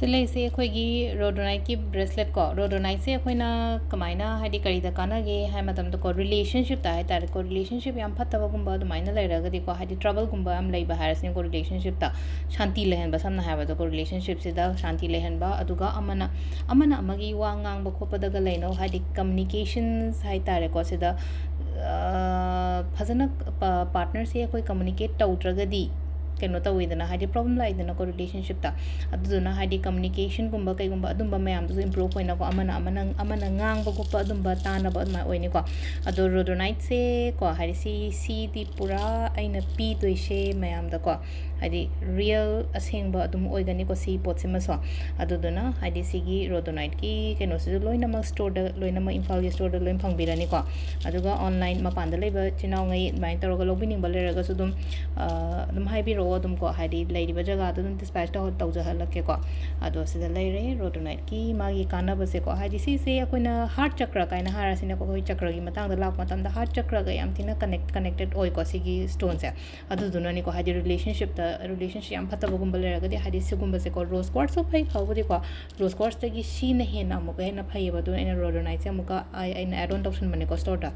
सिलेसे अखोगी रोडोनाइट की ब्रेसलेट को रोडोनाइट से अखोइना कमाइना हाइदि करिदा कानागे हाइ मतम को रिलेशनशिप ता हाइ तारे को रिलेशनशिप याम फत्तबा गुंबा दुमाइना लेरगदि को हाइदि ट्रबल गुंबा am leiba हाइरसने को रिलेशनशिप ता शांति लेहन बसमना हाइबा को रिलेशनशिप से दा शांति लेहन बा अदुगा अमना अमना अमगी वा ngang ba khoppa daga leino हाइदि कम्युनिकेशंस हाइ तारे को से दा फजना पार्टनर से कोई कम्युनिकेट तौद्रगदि कनो तौइदना हाइदि प्रॉब्लम लाइदना को रिलेशनशिप ता अदुना हाइदि कम्युनिकेशन गुंबा कइगुंबा अदुंबा मयाम दु इंप्रूव होइना को अमना ngang ba guppa अदुंबा ताना बा मा ओइनि को अदो रोडोनाइट से को हाइदि सी दी पूरा आइना पी दोइसे मयाम दा को हाइदि रियल असेंगबा अदुम ओइगनि को सी पोट सिमसो अदुदना हाइदि सिगी रोडोनाइट की कनो से लोइना मा स्टोर दा लोइना मा इम्फाल की स्टोर दा लोइन फंगबिरानी को अदुगा ऑनलाइन मा पांदा लेबा चिनाव ngै माइन तरोगा लोबिनिंग बा लेरगा सु दुम हाइबिरो अदुम को हाइदि लेरिबा जगह दुम डिस्पैच ता तौजा हलके को अदो सिदा लेरे रोडोनाइट की मागी काना बसे को हाइदि सी से अकोइना हार्ट चक्र काइना हारासिना को होय चक्र की मतंग दा लाक मतम दा हार्ट चक्र गा याम थिना कनेक्टेड ओय को सिगी स्टोन से अदुदुना नि को हाइदि रिलेशनशिप याम फतबा गुंबा लेरगा दि हाइदि सिगुंबा से को रोज क्वार्ट्स सो फै फावदि को रोज क्वार्ट्स तगी सी न हेना मुका हेना फैबा दु एना रोडोनाइट से मुका आई एन एड ऑन टॉक्सन मने को स्टोर दा